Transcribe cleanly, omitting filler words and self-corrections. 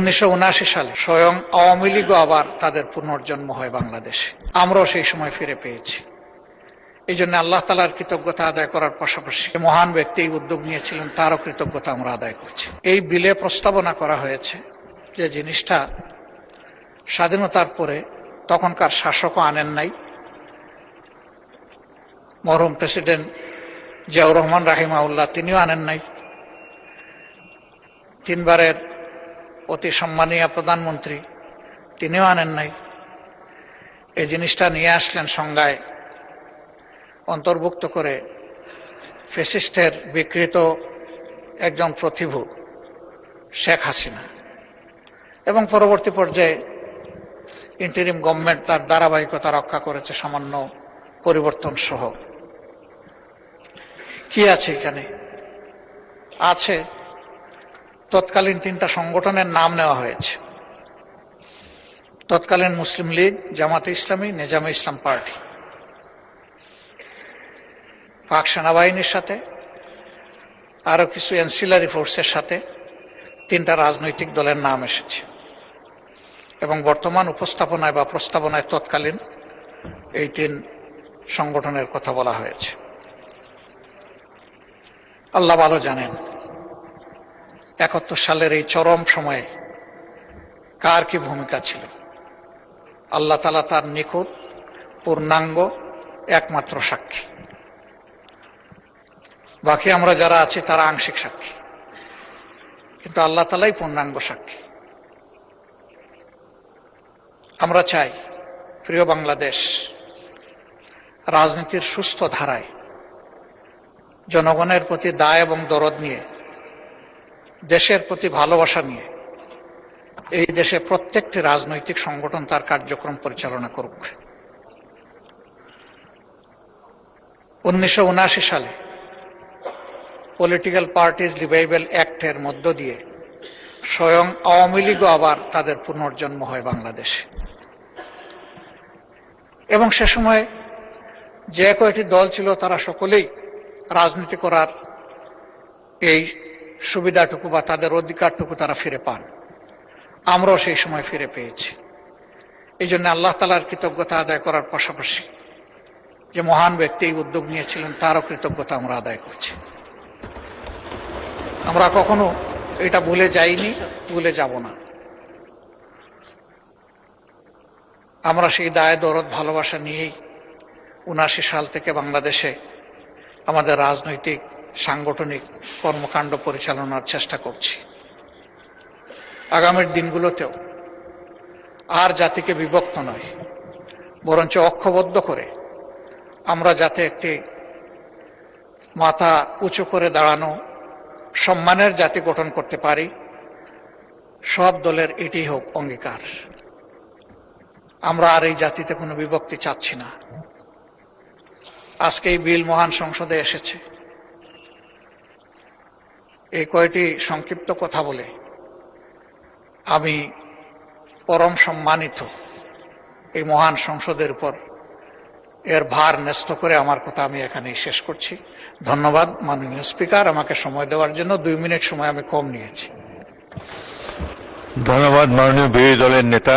1979 সালে স্বয়ং আওয়ামী লীগও আবার তাদের পুনর্জন্ম হয় বাংলাদেশে। আমরাও সেই সময় ফিরে পেয়েছি। এই জন্য আল্লাহ তাআলার কৃতজ্ঞতা আদায় করার পাশাপাশি মহান ব্যক্তি এই উদ্যোগ নিয়েছিলেন, তারও কৃতজ্ঞতা আমরা আদায় করছি। এই বিলে প্রস্তাবনা করা হয়েছে যে জিনিসটা স্বাধীনতার পরে তখনকার শাসকও আনেন নাই, মরহুম প্রেসিডেন্ট জিয়াউর রহমান রাহিমাহুল্লাহ তিনিও আনেন নাই, তিনবারের অতি সম্মানীয় প্রধানমন্ত্রী তিনিও আনেন নাই। এই জিনিসটা নিয়ে আসলেন সংজ্ঞায় অন্তর্ভুক্ত করে ফ্যাসিস্টের বিকৃত একজন প্রতিভূ শেখ হাসিনা, এবং পরবর্তী পর্যায়ে ইন্টারিম গভর্নমেন্ট তার ধারাবাহিকতা রক্ষা করেছে সামান্য পরিবর্তন সহ। কি আছে এখানে? আছে তৎকালীন তিনটা সংগঠনের নাম নেওয়া হয়েছে: তৎকালীন মুসলিম লীগ, জামাতে ইসলামী, নেজামে ইসলাম পার্টি। পাক সেনাবাহিনীর সাথে আরো কিছু অ্যান্সিলারি ফোর্সের সাথে তিনটা রাজনৈতিক দলের নাম এসেছে, এবং বর্তমান উপস্থাপনায় বা প্রস্তাবনায় তৎকালীন এই তিন সংগঠনের কথা বলা হয়েছে। আল্লাহ ভালো জানেন 71 সালের এই চরম সময়ে কার কি ভূমিকা ছিল। আল্লাহ তাআলা তার নিখুঁত পূর্ণাঙ্গ একমাত্র সাক্ষী, বাকি আমরা যারা আছি তারা আংশিক সাক্ষী, কিন্তু আল্লাহ তাআলাই পূর্ণাঙ্গ সাক্ষী। আমরা চাই প্রিয় বাংলাদেশ রাজনীতির সুস্থ ধারায় জনগণের প্রতি দায় এবং দরদ নিয়ে, দেশের প্রতি ভালোবাসা নিয়ে এই দেশে প্রত্যেকটি রাজনৈতিক সংগঠন তার কার্যক্রম পরিচালনা করুক। 1979 সালে পলিটিক্যাল পার্টিজ রিভাইভাল অ্যাক্টের মধ্য দিয়ে স্বয়ং আওয়ামী লীগও আবার তাদের পুনর্জন্ম হয় বাংলাদেশে, এবং সে সময় যে কয়টি দল ছিল তারা সকলেই রাজনীতি করার এই সুবিধাটুকু বা তাদের অধিকারটুকু তারা ফিরে পান। আমরাও সেই সময় ফিরে পেয়েছি। এই জন্য আল্লাহ তাআলার কৃতজ্ঞতা আদায় করার পাশাপাশি যে মহান ব্যক্তি এই উদ্যোগ নিয়েছিলেন তারও কৃতজ্ঞতা আমরা আদায় করছি। আমরা কখনো এটা ভুলে যাইনি, ভুলে যাব না। আমরা সেই দায় দরদ ভালোবাসা নিয়েই 79 সাল থেকে বাংলাদেশে আমাদের রাজনৈতিক সাংগঠনিক কর্মকাণ্ড পরিচালনার চেষ্টা করছি। আগামীর দিনগুলোতেও আর জাতিকে বিভক্ত নয়, বরঞ্চ ঐক্যবদ্ধ করে আমরা যাতে একটি মাথা উঁচু করে দাঁড়ানো সম্মানের জাতি গঠন করতে পারি, সব দলের এটি হোক অঙ্গীকার। আমরা আর এই জাতিতে কোনো বিভক্তি চাচ্ছি না। আজকে এই বিল মহান সংসদে এসেছে। এই কয়টি সংক্ষিপ্ত কথা বলে আমি পরম সম্মানিত এই মহান সংসদের উপর এর ভার ন্যস্ত করে আমার কথা আমি এখানেই শেষ করছি। ধন্যবাদ মাননীয় স্পিকার, আমাকে সময় দেওয়ার জন্য। 2 মিনিট সময় আমি কম নিয়েছি। ধন্যবাদ মাননীয় বিরোধী দলের নেতা।